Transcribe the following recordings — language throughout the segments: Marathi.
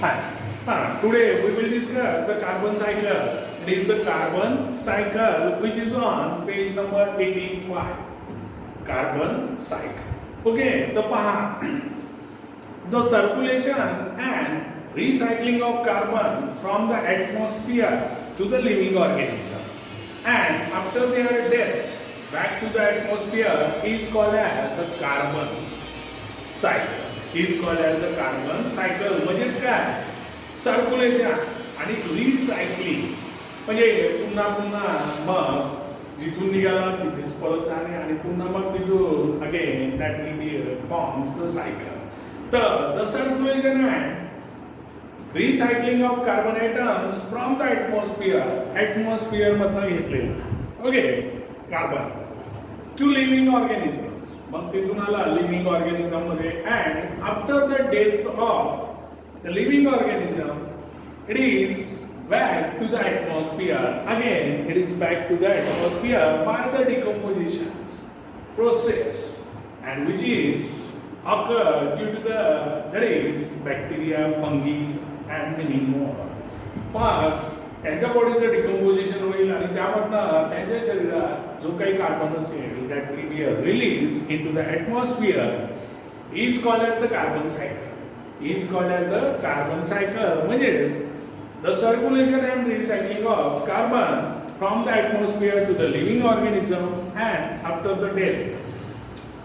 Hi. Today we will discuss the carbon cycle. It is the carbon cycle which is on page number 85. Carbon cycle. Okay, the paha. The circulation and recycling of carbon from the atmosphere to the living organism and after their death back to the atmosphere is called as the carbon cycle. Is called as the carbon cycle. म्हणजेच काय सर्क्युलेशन आणि रिसायकलिंग म्हणजे पुन्हा पुन्हा मग जिथून निघाला तिथेच परत जाणे आणि पुन्हा मग तिथून again that will be forms the cycle. तर the circulation and recycling of carbon atoms from the atmosphere मधनं घेतलेलं okay carbon to living organisms मग तिथून आला लिव्हिंग ऑर्गॅनिझम मध्ये and after the death of the living organism it is back to the atmosphere. Again, it is back to the atmosphere by the decomposition process, and which is occur due to the that is bacteria, fungi, and many more. मग त्यांच्या बॉडीचं डिकम्पोजिशन होईल आणि त्यामधनं त्यांच्या शरीरात जो काही कार्बन असेल that will be release into the atmosphere is called as the carbon cycle. Is called as the carbon cycle म्हणजेच the circulation and recycling of carbon from the atmosphere to the living organism and after the death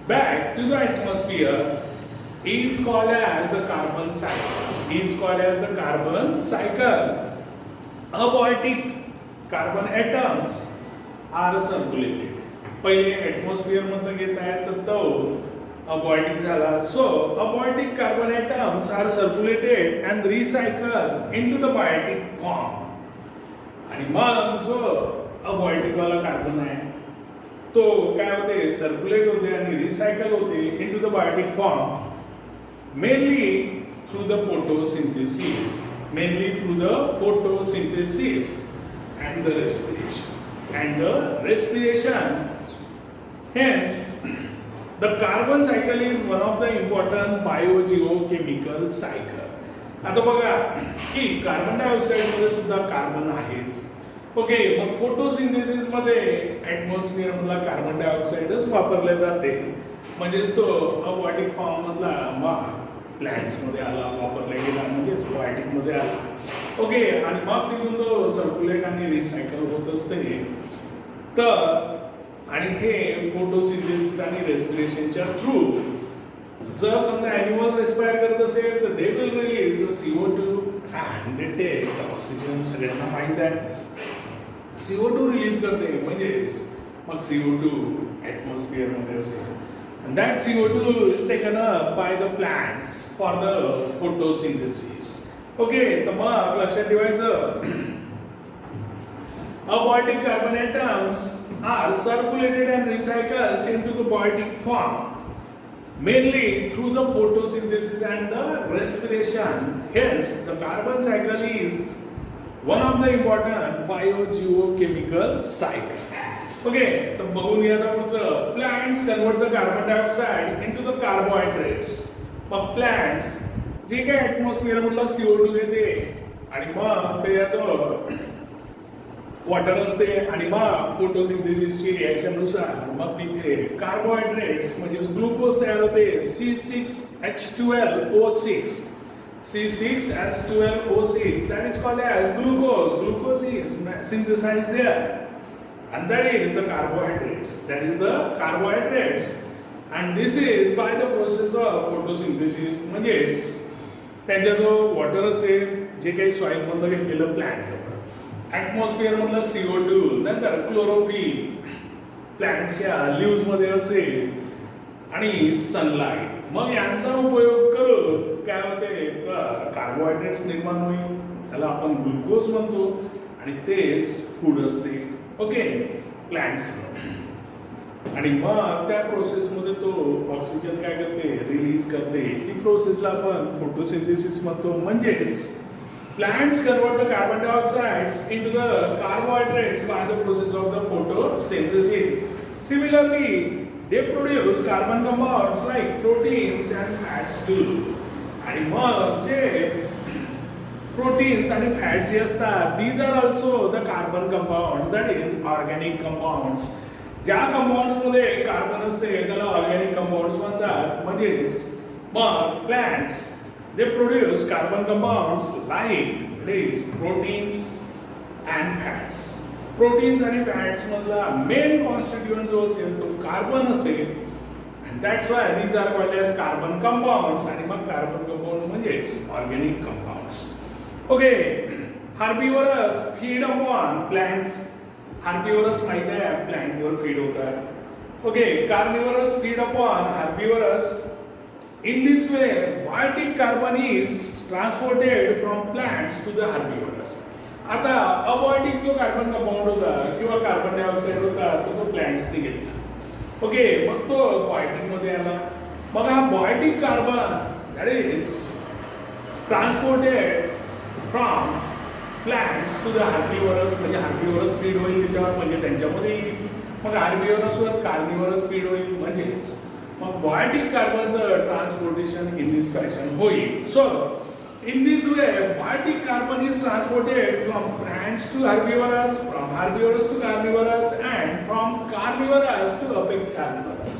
back to the atmosphere is called as the carbon cycle. Is called as the carbon cycle. Abiotic carbon atoms are circulated. पहिले atmosphere मध्ये घेत आहे तर तो abiotic झाला. So abiotic carbon atoms are circulated and recycled into the biotic form. आणि मग जो abiotic वाला कार्बन आहे तो काय होते सर्क्युलेट होते आणि रिसायकल होते into the biotic form mainly through the photosynthesis. Mainly through the photosynthesis and the respiration. Hence the carbon cycle is one of the important biogeochemical cycle. आता बघा की कार्बन डायऑक्साइड मध्ये सुद्धा कार्बन आहेच. ओके मग फोटोसिंथेसिस मध्ये ॲटमॉस्फिअर मधला कार्बन डायऑक्साइडच वापरले जाते म्हणजेच तो अक्वाटिक फॉर्म मधला प्लांट्स मध्ये आला वापरला गेला म्हणजेच बायोटिक मध्ये आला. ओके आणि मग तिथून तो सर्क्युलेट आणि रिसायकल होत असते. तर आणि हे फोटोसिंथेसिस आणि रेस्पिरेशनच्या थ्रू जर समजा ॲनिमल रेस्पायर करत असेल तर they will release the CO2 and they take the oxygen. सगळ्यांना माहित आहे CO2 रिलीज करते म्हणजेच मग CO2 ॲटमॉस्फिअर मध्ये असेल and that CO2 is taken up by the plants for the photosynthesis. Okay तर मग लक्षात ठेवायचं abiotic carbon atoms are circulated and recycled into the biotic form mainly through the photosynthesis and the respiration. Hence the carbon cycle is one of the important biogeochemical cycle. Okay तर बघून घ्या आता पुढचं plants convert the carbon dioxide into the carbohydrates. मग plants जे काही ॲटमॉस्फिअर मधला CO2 घेते आणि मग ते यात वॉटर असते आणि मग फोटोसिंथेसिसची रिॲक्शन नुसार मग तिथे कार्बोहायड्रेट्स म्हणजे ग्लुकोज तयार होते C6H12O6. C6H12O6 that is called as glucose. Glucose is synthesized there and that is the carbohydrates. That is the carbohydrates and this is by the process of photosynthesis. म्हणजेच त्यांचा जो वॉटर असेल जे काही सॉइल मधलं घेतलेलं प्लांट्स ॲटमॉस्फिअर मधला CO2 नंतर क्लोरोफिल प्लांट्सच्या लीव्स मध्ये असेल आणि सनलाइट मग यांचा उपयोग करून काय होते तर कार्बोहायड्रेट्स निर्माण होईल त्याला आपण ग्लुकोज म्हणतो आणि तेच फूड असते ओके प्लांट्स आणि मग त्या प्रोसेस मध्ये तो ऑक्सिजन काय करते रिलीज करते. ती प्रोसेसला आपण फोटोसिंथेसिस म्हणतो. म्हणजेच plants convert the carbon dioxide into the carbohydrates by the process of the photosynthesis. Similarly, they produce carbon compounds like proteins and fats too. आणि मग जे प्रोटीन्स आणि फॅट जे असतात these are also the carbon compound that is organic compounds. ज्या कंपाऊंड्स मध्ये कार्बन असते त्याला ऑर्गॅनिक कंपाऊंड्स म्हणतात. म्हणजेच मग plants they produce carbon compounds like is proteins and fats. Proteins आणि फॅट्स मधला मेन कॉन्स्टिट्यूएंट जो असेल तो कार्बन असेल. and that's why these are called as carbon compounds. आणि मग कार्बन कंपाऊंड म्हणजेच organic compounds. Okay, herbivores feed upon plants. herbivores माहिती आहे प्लांटवर फीड होतात. Okay, carnivorous feed upon herbivores. In this way biotic carbon is transported from plants to the herbivores. आता अबायोटिक जो कार्बन कंपाऊंड होता किंवा कार्बन डायऑक्साईड होता तो प्लांट्सने घेतला. ओके, मग तो बायोटिक मध्ये आला. मग हा biotic carbon that is transported from plants to the herbivores. म्हणजे हार्बिवरस फीड होईल त्याच्यावर, म्हणजे त्यांच्यामध्ये येईल. मग हार्बिवरसवर कार्निवरस फीड होईल. म्हणजेच मग बायोटिक कार्बनचं ट्रान्सपोर्टेशन इन दिस फॅशन होईल. So in this way biotic carbon is transported from plants to herbivores, from herbivores to carnivorous, and from carnivorous to apex carnivorous.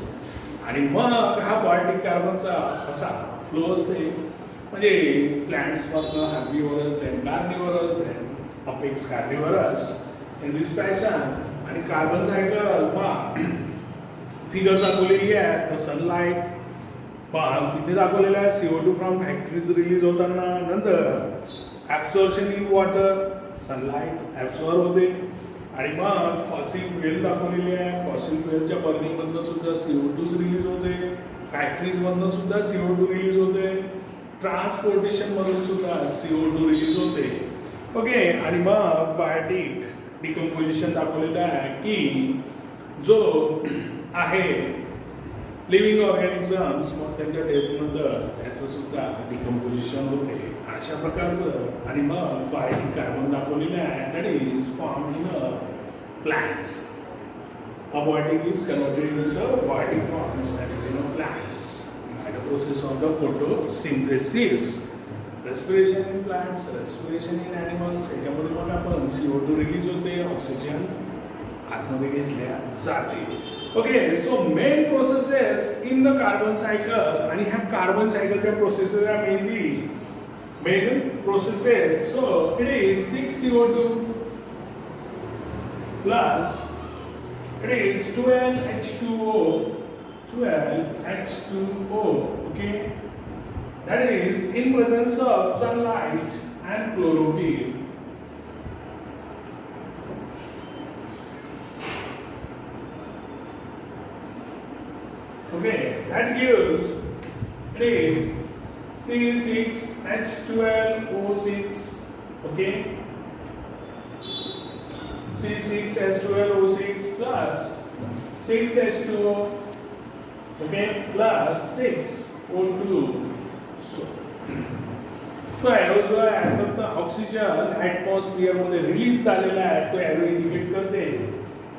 आणि मग हा बायोटिक कार्बनचा असा फ्लो असते. म्हणजे प्लांट्स पासून herbivores, then carnivorous, then apex carnivorous in this fashion. आणि कार्बन सायकल फिगर दाखवलेली आहे. द सनलाइट तिथे दाखवलेला आहे CO2 फ्रॉम फॅक्टरीज रिलीज होताना. नंतर absorption in water, sunlight absorb होते. आणि मग फॉसिल फ्युएल दाखवलेली आहे. फॉसिल फ्युएलच्या बर्निंगमधनं सुद्धा CO2 रिलीज होते. फॅक्टरीजमधनं सुद्धा CO2 रिलीज होते. ट्रान्सपोर्टेशनमधून सुद्धा CO2 रिलीज होते. ओके, आणि मग बायोटिक डिकम्पोजिशन दाखवलेलं आहे की जो आहे लिव्हिंग ऑर्गॅनिझम्स मग त्यांच्या डेथनंतर त्याचं सुद्धा डिकम्पोजिशन होते अशा प्रकारचं. आणि मग बायोटिक कार्बन दाखवलेलं आहे that is form in plants. Abiotic is converted in the biotic forms that is in plants by the process of the photosynthesis. Respiration in plants, respiration in animals, याच्यामध्ये मग आपण CO2 रिलीज होते, ऑक्सिजन आतमध्ये घेतल्या जाते. Okay, so main processes in the carbon cycle. आणि ह्या कार्बन सायकलच्या processes are mainly main processes. So it is 6CO2 plus it is 12H2O. 12H2O. Okay, that is in presence of sunlight and chlorophyll. Okay, that gives it is C6H12O6. Okay, C6H12O6 plus 6H2O. Okay, plus 6O2. तो एरो जो आहे फक्त ऑक्सिजन ॲटमॉस्फिअर मध्ये रिलीज झालेला आहे. तो एरो इंडिकेट करते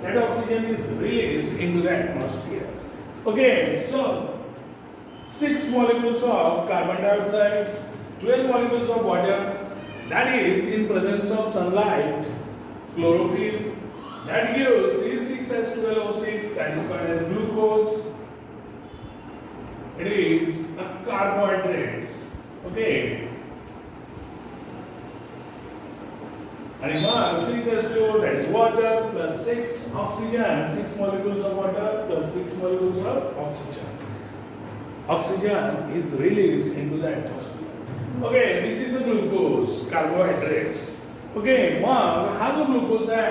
that oxygen is release into the atmosphere. Okay, so 6 molecules of carbon dioxide, 12 molecules of water, that is in presence of sunlight, chlorophyll, that gives C6H12O6, that is called as glucose. It is a carbohydrates. Okay. And mug 6H2O, that is water, plus 6 oxygen, 6 molecules of water plus 6 molecules of oxygen. Oxygen is released into the atmosphere. Okay, this is the glucose, carbohydrates. Okay, mug हा जो glucose है,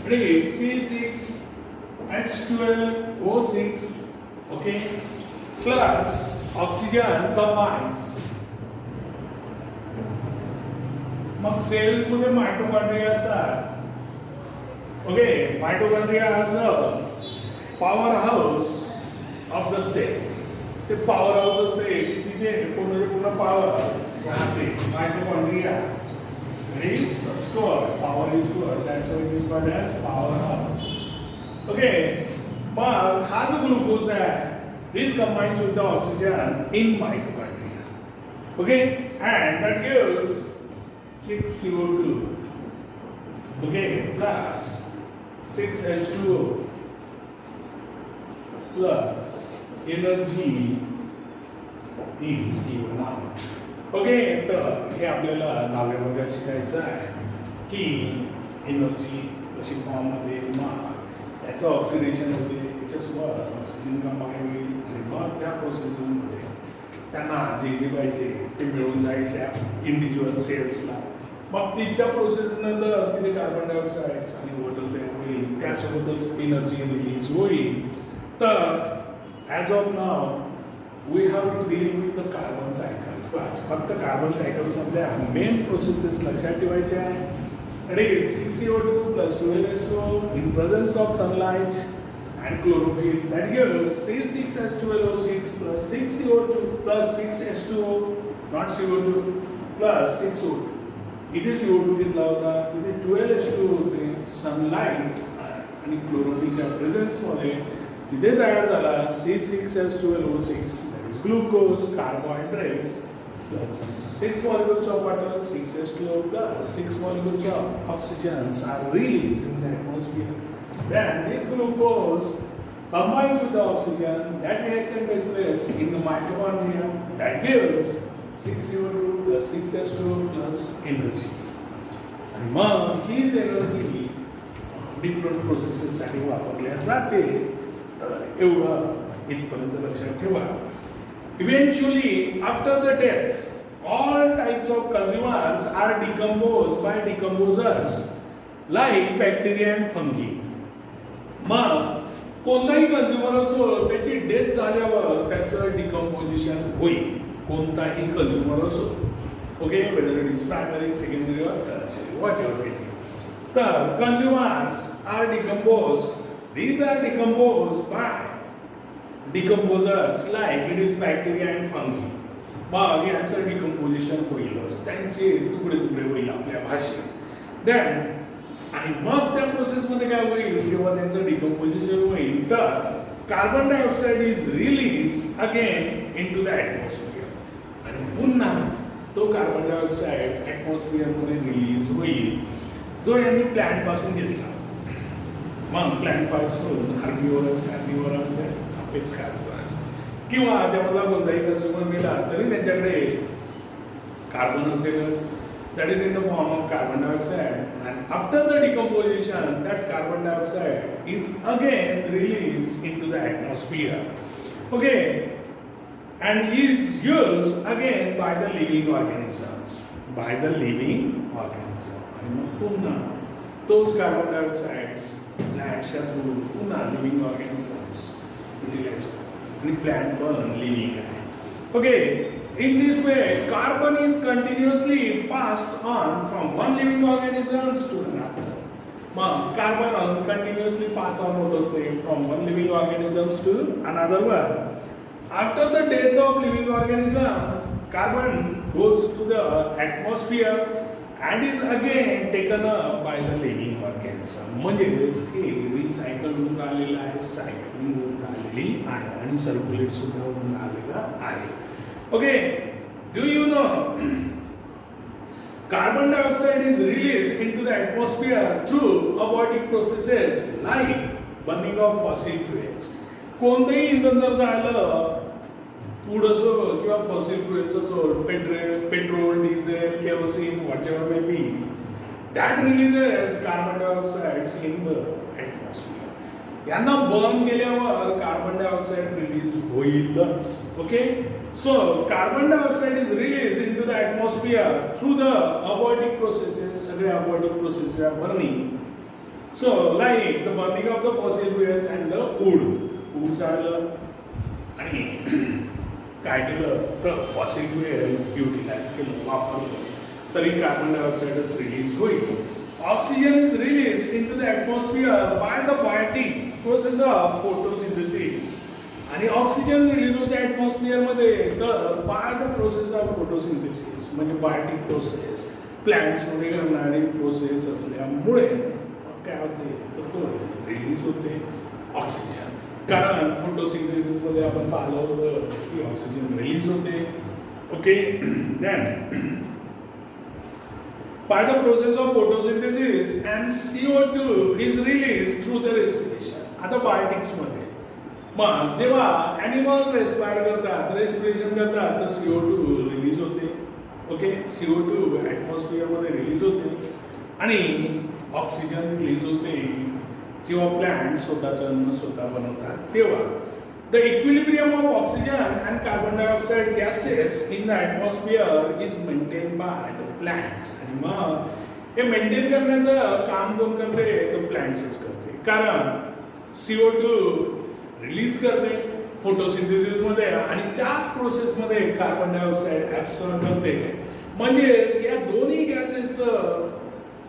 it is C6H12O6, okay, plus oxygen combines. मग सेल्स मध्ये मायटोकॉन्ड्रिया असतात. Okay, mitochondria are the power house of the cell. ते पॉवर हाऊस असते तिथे पूर्ण पॉवर राहते. Mitochondria is the store, power is store, that's why it is called as power house. Okay, मग हा जो ग्लुकोज आहे this combines with the oxygen in mitochondria. Okay, and that gives 6CO2, okay, plus 6H2O plus energy is given out. Okay, तर हे आपल्याला 10व्या वर्गात शिकायचं आहे की एनर्जी कशी फॉर्म होते, मग याचं ऑक्सिडेशन होते, याच्यासोबत ऑक्सिजन कंबाईन होईल आणि मग त्या प्रोसेसमध्ये त्यांना जे जे पाहिजे ते मिळून जाईल त्या इंडिव्हिज्युअल सेल्सला. मग तिच्या प्रोसेसनंतर तिथे कार्बन डायऑक्साईड आणि वॉटर तयार होईल, त्यासोबतच एनर्जी रिलीज होईल. तर as of now we have to deal with the carbon cycles. बस फक्त कार्बन सायकल्समधल्या मेन प्रोसेसेस लक्षात ठेवायच्या आहे. It is 6CO2 plus 12H2O in presence of sunlight and chlorophyll that gives C6H12O6 plus 6CO2 plus 6H2O, not CO2, plus 6O2. इथे CO2 घेतला होता, इथे 12H2O होते, सनलाईट आणि क्लोरोफिलच्या प्रेझेन्समध्ये तिथे तयार झाला C6H12O6, that is glucose, carbohydrates, plus 6 molecules of water, 6H2O plus 6 molecules of oxygen are released in the atmosphere. Then this glucose combines with the oxygen, that reaction takes place in the mitochondria, that gives 6CO2 plus 6H2O plus energy. आणि मग हीच एनर्जी डिफरंट प्रोसेसेससाठी वापरल्या जाते. तर एवढं इथपर्यंत लक्षात ठेवा. Eventually after the death all types of consumers are decomposed by decomposers like bacteria and fungi. मग कोणताही कन्झ्युमर असो त्याची डेथ झाल्यावर त्याचं डिकम्पोजिशन होईल. कोणताही कन्झ्युमर असो, okay, whether it is primary, secondary or tertiary, whatever it is. तर consumers are decomposed. These are decomposed by decomposers like it is bacteria and fungi. मग यांचं डिकम्पोजिशन होईलच, त्यांचे तुकडे तुकडे होईल आपल्या भाषेत. देन आणि मग त्या प्रोसेसमध्ये काय होईल, जेव्हा त्यांचं डिकम्पोजिशन होईल तर carbon dioxide is release again into the atmosphere. आणि पुन्हा तो कार्बन डायऑक्साईड ॲटमॉस्फिअरमध्ये रिलीज होईल, जो यांनी प्लॅन्टपासून घेतला. मग प्लॅन्ट पासून हार्बिवरस, कार्निवरस, अपेक्स कार्निवरस किंवा त्यामधला कोणताही कन्झ्युमर मिळाला तरी त्यांच्याकडे कार्बन असेलच. That is in the form of carbon dioxide. And after the decomposition that carbon dioxide is again release into the atmosphere. Okay, and is used again by the living organisms. By the living organism. आणि मग पुन्हा तोच कार्बन डायऑक्साईड प्लॅन्टच्या थ्रू पुन्हा लिव्हिंग ऑर्गॅनिझम्स रिलीज आणि प्लॅन्ट पण लिव्हिंग आहे. Okay, in this way carbon is continuously passed on from one living organisms to another. मग कार्बन कंटिन्युअसली पास ऑन होत असते from one living organisms to another one. After the death of living organism carbon goes to the atmosphere and is again taken up by the living organism. म्हणजेच हे रिसायकल होऊन आलेलं आहे, सायकलिंग होऊन आलेली आहे आणि सर्क्युलेट सुद्धा होऊन आलेलं आहे. Okay, do you know carbon dioxide is release into the atmosphere through abiotic processes like burning of fossil fuels. कोणतंही इंधन जर झालं, फूड असो किंवा फॉसिल फ्युएल्स असो, petrol, diesel, kerosene, whatever may be, that releases carbon dioxides in the atmosphere. यांना बर्न केल्यावर कार्बन डायऑक्साईड रिलीज होईलच. Okay, so carbon dioxide is release into the atmosphere through the abiotic processes. सगळे अबॉटिक processes are burning. So like the burning of the fossil fuels and the wood झालं. आणि काय केलं तर फॉसिल फ्युएल युटिलाइज केलं, वापरलं, तरी कार्बन डायऑक्साईडच रिलीज होईल. Oxygen is release into the atmosphere by the biotic process of photosynthesis. आणि ऑक्सिजन रिलीज होते ॲटमॉस्फिअरमध्ये तर by the process of photosynthesis, म्हणजे बायोटिक प्रोसेस, प्लॅन्ट्समध्ये घडणारी प्रोसेस असल्यामुळे काय होते तर तो रिलीज होते ऑक्सिजन. कारण फोटोसिंथेसिस मध्ये आपण पाहिलं होतं की ऑक्सिजन रिलीज होते. Okay, then by the process of photosynthesis and CO2 is released through the respiration. आता बायोटिक्स मध्ये मग जेव्हा ॲनिमल रेस्पायर करतात, रेस्पिरेशन करतात, तर CO2 रिलीज होते. ओके, CO2 ॲटमॉस्फिअर मध्ये रिलीज होते आणि ऑक्सिजन रिलीज होते. जेव्हा प्लांट स्वतःचं अन्न स्वतः बनवतात तेव्हा the equilibrium of oxygen and carbon dioxide gases in the atmosphere is maintained by the plants. आणि मग हे मेंटेन करण्याचं काम कोण करते? तर प्लांट्सच करते. कारण CO2 रिलीज करते फोटोसिंथेसिस मध्ये आणि त्याच प्रोसेस मध्ये कार्बन डायऑक्साईड ऍब्सॉर्ब करते. म्हणजे या दोन्ही गॅसेसचं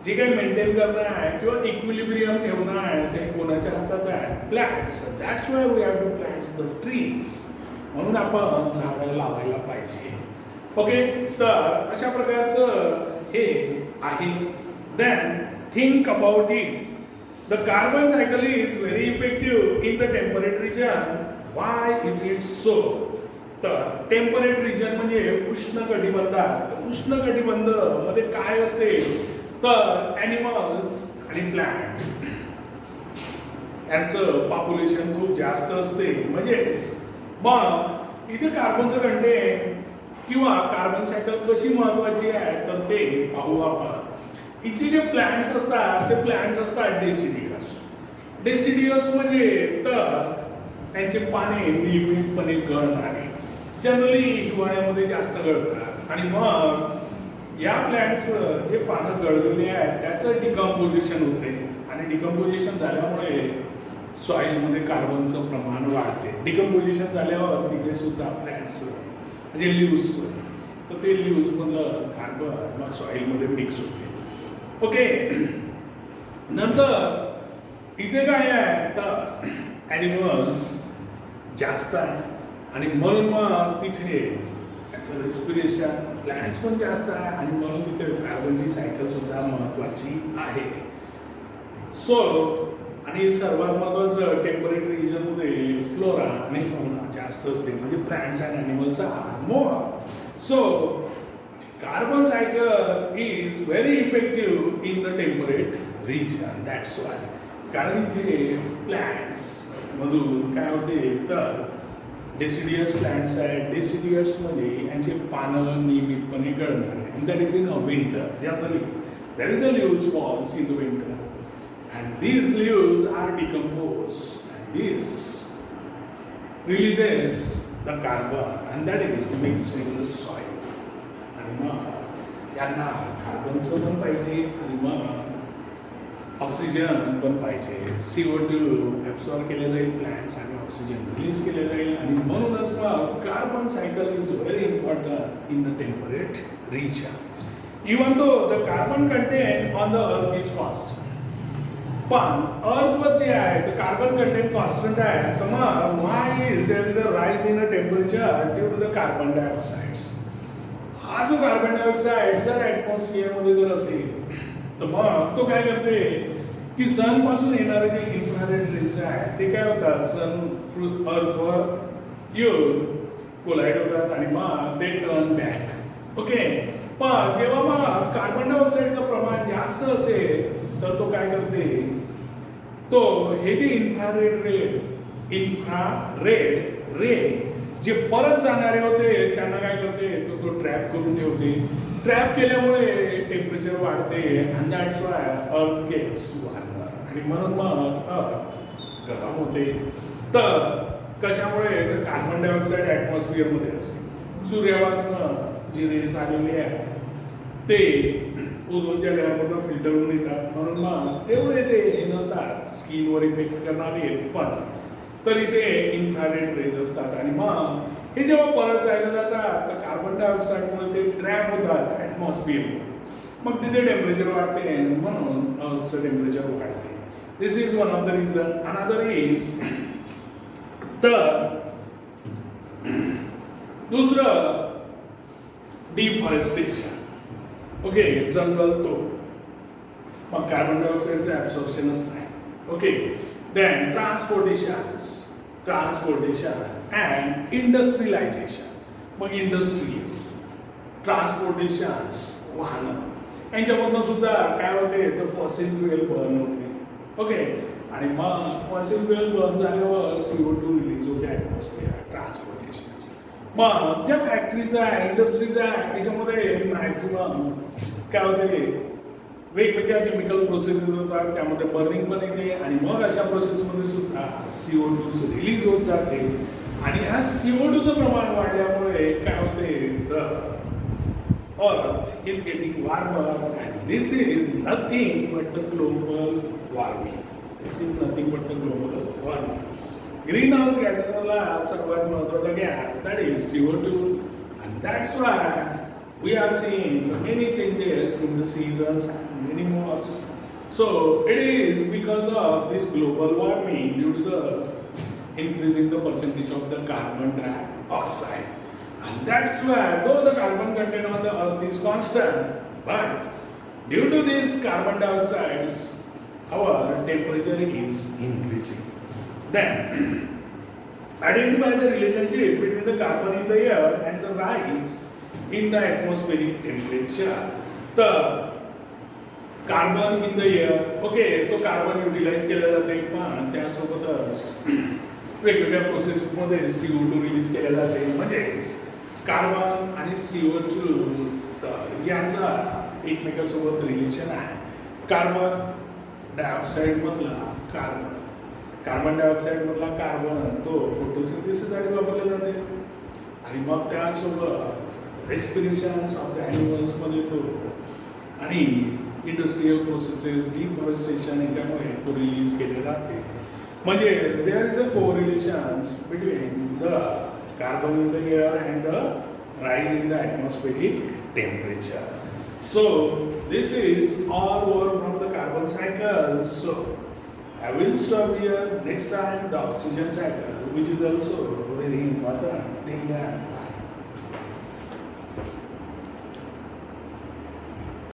जे काही मेंटेन करणं आहे किंवा इक्विलिब्रियम ठेवणं आहे ते कोणाच्या हातात आहे? Plants. That's why we have to plants the trees. म्हणून आपण झाडं लावायला पाहिजे. ओके, तर अशा प्रकारचं हे आहे. Then think about it. The carbon cycle is very effective in the temperate region. Why is it so? तर टेम्परेट रिजन म्हणजे उष्ण कटिबंधात. उष्ण कटिबंध मध्ये काय असते? तर ॲनिमल्स आणि प्लांट्स यांचं पॉप्युलेशन खूप जास्त असते. म्हणजेच मग इथे कार्बनचं कंटेंट किंवा कार्बन सायकल कशी महत्वाची आहे तर ते पाहू आपण. इथे जे प्लांट्स असतात ते प्लांट्स असतात डेसिडियस. डेसिडियस म्हणजे तर त्यांचे पाने नियमितपणे गळणारे, जनरली हिवाळ्यामध्ये जास्त गळतात. आणि मग या प्लांट्स जे पानं गळलेले आहेत त्याचं डिकम्पोजिशन होते आणि डिकम्पोजिशन झाल्यामुळे सॉइलमध्ये कार्बनचं प्रमाण वाढते. डिकम्पोजिशन झाल्यावर तिथे सुद्धा प्लांट्स म्हणजे लिव्स, तर ते लिव्स मधलं कार्बन मग सॉइलमध्ये मिक्स होते. ओके, नंतर इथे काय आहे तर ॲनिमल्स जास्त आहे आणि म्हणून मग तिथे त्याचं रेस्पिरेशन प्लांट्स पण जास्त आहे आणि म्हणून तिथे कार्बनची सायकल सुद्धा महत्वाची आहे. सो आणि सर्वात महत्वाचं टेम्परेट रिजनमध्ये फ्लोरा आणि फौना जास्त असते. म्हणजे plants and animals are more. So carbon cycle is very effective in the temperate region. That's why. कारण इथे प्लांट्स मधून काय होते तर डेसिडियस प्लांट्स आहेत. डेसिडियस मध्ये यांचे पानं नियमितपणे गळणार आहे. That is in a winter. Generally there is a leaves falls in the winter and these leaves are decomposed and this releases the carbon and that is mixed in the soil. आणि मग यांना कार्बनचं पण पाहिजे आणि मग ऑक्सिजन पण पाहिजे. CO2 ॲब्सॉर्ब केले जाईल प्लांट्स आणि ऑक्सिजन रिलीज केले जाईल आणि म्हणूनच मग carbon cycle is very important in the temperate region. Even though the carbon content on the earth is constant. पण अर्थवर जे आहे ते कार्बन कंटेंट कॉन्स्टंट आहे. तर मग why is there is a rise in a temperature due to the carbon dioxides. हा जो कार्बन डायऑक्साइड जर ॲटमॉस्फिअरमध्ये जर असेल तर मग तो काय करते की सन पासून येणारे जे इन्फ्रारेड रेज आहे ते काय होतात सन अर्थवर येऊन कोलाइड होतात आणि मग ते टर्न बॅक. ओके, पण जेव्हा मग कार्बन डायऑक्साईडचं प्रमाण जास्त असेल तर तो काय करते तो हे जे इन्फ्रारेड रे जे परत जाणारे होते त्यांना काय करते तो ट्रॅप करून ठेवते. ट्रॅप केल्यामुळे टेम्परेचर वाढते and that's why अर्थ गेट्स वॉर्मर आणि म्हणून मग अर्थ गरम होते. तर कशामुळे तर कार्बन डायऑक्साईड ॲटमॉस्फिअरमध्ये असते. सूर्यापासून जे रेस आलेले आहे ते ओझोनच्या लेअरमधून फिल्टर होऊन येतात. म्हणून मग तेवढे ते हे नसतात स्किनवर इफेक्ट करणारे. पण तरी ते इन्फ्रारेड रेज असतात आणि मग हे जेव्हा परत जायला जातात तर कार्बन डायऑक्साईडमुळे ते ट्रॅप होतात ॲटमॉस्फिअरमध्ये. मग तिथे टेम्परेचर वाढते म्हणून अर्थचं टेम्परेचर वाढते. This is one of the reason. Another is तर दुसरं डिफॉरेस्टेशन. ओके, जंगल तोड मग कार्बन डायऑक्साईडचं ॲब्सॉर्प्शनच नाही. Okay, then transportation and industrialisation. मग इंडस्ट्रीज, ट्रान्सपोर्टेशन्स, वाहनं यांच्यामधनं सुद्धा काय होते तर फॉसिल फ्युएल बर्न होते. ओके, आणि मग फॉसिल फ्युएल बर्न झाल्यावर CO2 रिलीज होते ॲटमॉस्फिअर ट्रान्सपोर्टेशन. मग ज्या फॅक्टरीज आहे, इंडस्ट्रीज आहे, याच्यामध्ये मॅक्सिमम काय होते वेगवेगळ्या केमिकल प्रोसेसेस होतात, त्यामध्ये बर्निंग पण येते आणि मग अशा प्रोसेसमध्ये सुद्धा CO2 रिलीज होत जाते आणि ह्या CO2चं प्रमाण वाढल्यामुळे काय होते तर Earth is getting warmer and this is nothing but the global warming. This is nothing but the global warming. Greenhouse gasला सर्वात महत्त्वाचा gas that is CO2 and that's why we are seeing many changes in the seasons and many more. So it is because of this global warming due to the increasing the percentage of the carbon dioxide. And that's why, though the carbon content on the earth is constant, but due to these carbon dioxides, our temperature is increasing. Then, identify the relationship between the carbon in the air and the rise in the atmospheric temperature. The carbon in the air, okay, तो कार्बन युटिलाइज केला जाते पण त्यासोबतच वेगवेगळ्या प्रोसेसमध्ये CO2 रिलीज केला जाते. म्हणजे कार्बन आणि CO2 यांचा एकमेकांसोबत रिलेशन आहे. कार्बन डायऑक्साईड मधला कार्बन डायऑक्साईड मधला कार्बन तो फोटोसिंथेसिससाठी वापरला जाते आणि मग त्यासोबत रेस्पिरेशन्स ऑफ द ॲनिमल्स मध्ये तो आणि इंडस्ट्रियल प्रोसेसेस डिफॉरेस्टेशन याच्यामुळे तो रिलीज केले जाते. म्हणजे there is a correlations between the carbon in the air and the rise in the atmospheric temperature. So this is all over from the carbon cycle. So I will stop here. Next time the oxygen cycle, which is also very important thing.